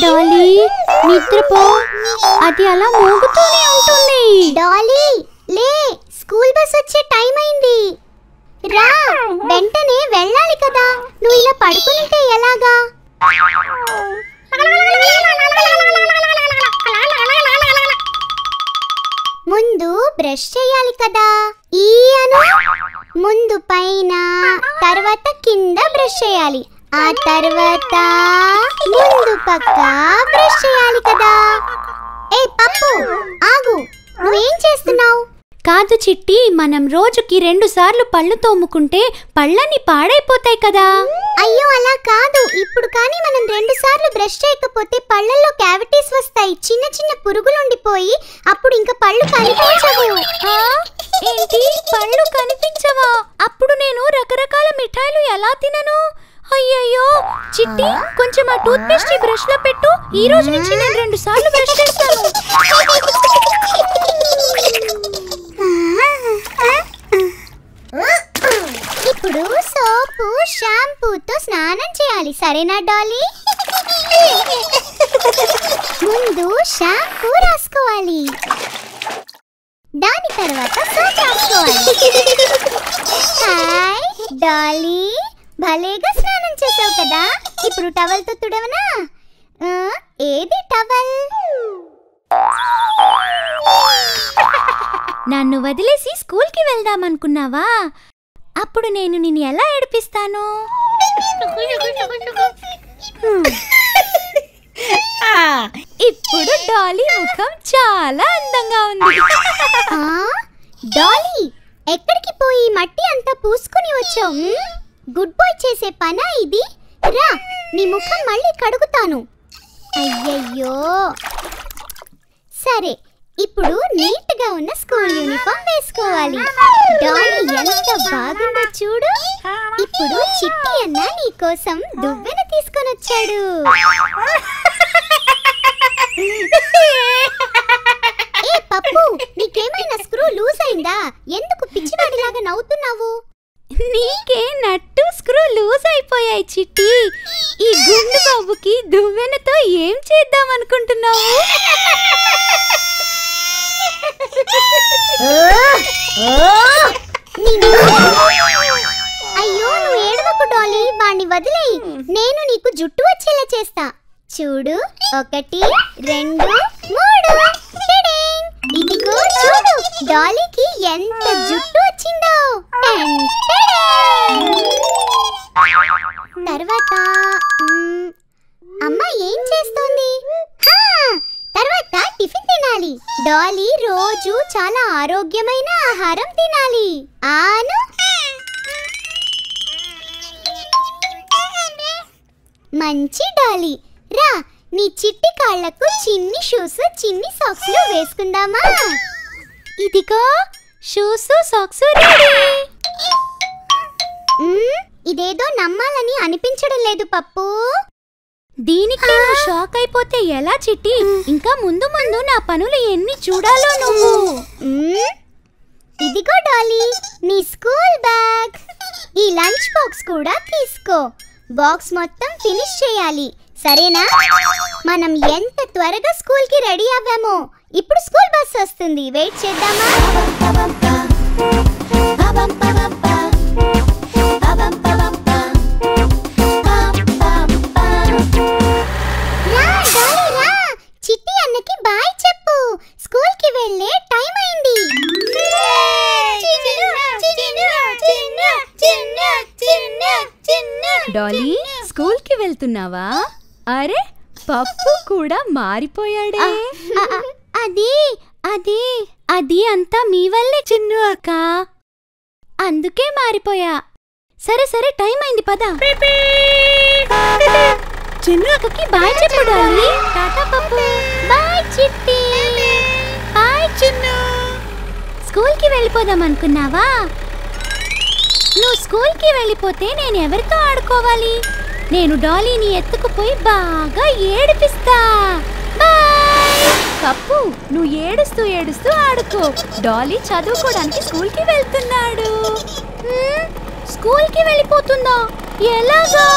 Dolly నిద్రపో, అది అలా మోగుతూనే ఉంటుంది. డాలీ లే, స్కూల్ బస్ వచ్చే టైం అయింది. రా, వెంటనే వెళ్ళాలి కదా. నువ్వు ఇలా పడుకుంటే ఎలాగా? ముందు బ్రష్ చేయాలి కదా. ఈయను ముందు పైన, తర్వాత కింద బ్రష్ చేయాలి. ఆ తర్వాత ముందు పక్క బ్రష్ చేయాలి కదా. ఏ పప్పు, ఆగు, నువ్వేం చేస్తున్నావు? కాదు చిట్టి, మనం రోజుకి 2 సార్లు పళ్ళు తోముకుంటే పళ్ళని పాడైపోతాయి కదా. అయ్యో అలా కాదు. ఇప్పుడు కానీ మనం 2 సార్లు బ్రష్ చేయకపోతే పళ్ళల్లో క్యావిటీస్ వస్తాయి. చిన్న చిన్న పురుగులు ఉండిపోయి అప్పుడు ఇంకా పళ్ళు కనిపించవు. ఏంటి, పళ్ళు కనిపించవా? అప్పుడు నేను రకరకాల మిఠాయిలు ఎలా తినను? అయ్యయ్యో చిట్టి, కొంచెం ఆ టూత్ పేస్ట్ బ్రష్ లో పెట్టు. ఈ రోజు నుంచి నేను 2 సార్లు బ్రష్ చేస్తాను. ఇప్పుడు సోపు షాంపూతో స్నానం చేయాలి, సరేనా డాలీ? ముందు షాంపూ రాసుకోవాలి, దాని తర్వాత సోప్ రాసుకోవాలి. హాయ్ డాలీ, భలేగా స్నానం చేసావు కదా. ఇప్పుడు టవల్ తో తుడవనా? ఏది టవల్? నన్ను వదిలేసి స్కూల్కి వెళ్దామనుకున్నావా? అప్పుడు నేను నిన్ను ఎలా ఏడిపిస్తాను? ఇప్పుడు డాలీ ముఖం చాలా అందంగా ఉంది. డాలీ, ఎక్కడికి పోయి మట్టి అంతా పూసుకుని వచ్చావు? గుడ్ బాయ్ చేసే పనా ఇది? రా, నీ ముఖం మళ్ళీ కడుగుతాను. అయ్యయ్యో, సరే, ఇప్పుడు నీట్ గా ఉన్న స్కూల్ యూనిఫామ్ వేసుకోవాలి. డాలీ ఎంత బాగుందో చూడు. ఇప్పుడు చిట్టి అన్న నీ కోసం దువ్వెన తీసుకొని వచ్చాడు. ఏ పప్పు, నీకేమైనా స్క్రూ లూజ్ అయిందా? ఎందుకు పిచ్చివాడిలాగా నవ్వుతున్నావు? నీకే నట్టు స్క్రూ లూజ్ అయిపోయాయి చిట్టి. ఈ గుండు బాబుకి దువ్వెనతో ఏం చేద్దాం అనుకుంటున్నావు? అయ్యో, నువ్వు ఏడవకు డాలీ, వాణ్ణి వదిలేయి. నేను నీకు జుట్టు వచ్చేలా చేస్తా. చూడు, 1 2 3. ఇదిగో చూడు, డాలీకి ఎంత జుట్టు వచ్చిందో. తర్వాత అమ్మ ఏం చేస్తోంది? తర్వాత టిఫిన్ తినాలి. డాలీ రోజు చాలా ఆరోగ్యమైన ఆహారం తినాలి. ఆను మంచి డాలీ. రా, నీ చిట్టి కాళ్ళకు చిన్ని షూస్, చిన్ని సాక్స్లు వేసుకుందామా? ఇదిగో షూస్, సాక్స్ రెడీ. ఇదేదో నమ్మాలని అనిపించడం లేదు పప్పు. దీనికి నువ్వు షాక్ అయిపోతే ఎలా చిట్టి? ఇంకా ముందు ముందు నా పనులు ఎన్ని చూడాలో నువ్వు. ఇదిగో డాలీ, నీ స్కూల్ బ్యాగ్. ఈ లంచ్ బాక్స్ కూడా తీసుకో. బాక్స్ మొత్తం ఫినిష్ చేయాలి, సరేనా? మనం ఎంత త్వరగా స్కూల్ కి రెడీ అవ్వామో. ఇప్పుడు స్కూల్ బస్ వస్తుంది, వెయిట్ చేద్దామా? చిట్టి అన్నకి బాయ్ చెప్పు. స్కూల్ కి వెళ్ళే టైం అయింది. డాలీ, స్కూల్ కి వెళ్తున్నావా? అరే, పప్పు కూడా మారిపోయాడే. అది అంతా మీ వల్లే చిన్ను అక్క, అందుకే మారిపోయా. సరే సరే, టైం అయింది, పద. చిన్ను అక్కకి బాయ్ చెప్పు డాలీ. టాటా పప్పు. బాయ్ చిట్టి. బాయ్ చిన్ను. స్కూల్ కి వెళ్ళిపోదాం అనుకున్నావా? నువ్వు స్కూల్ కి వెళ్ళిపోతే నేను ఎవరితో ఆడుకోవాలి? నేను డాలీని ఎత్తుకుపోయి బాగా ఏడిపిస్తా. బాయ్ పప్పు, నువ్వు ఏడుస్తూ ఏడుస్తూ ఆడుకో. డాలీ చదువుకోవడానికి స్కూల్ కి వెళ్తున్నాడు. స్కూల్ కి వెళ్ళిపోతుందా? ఎలాగా?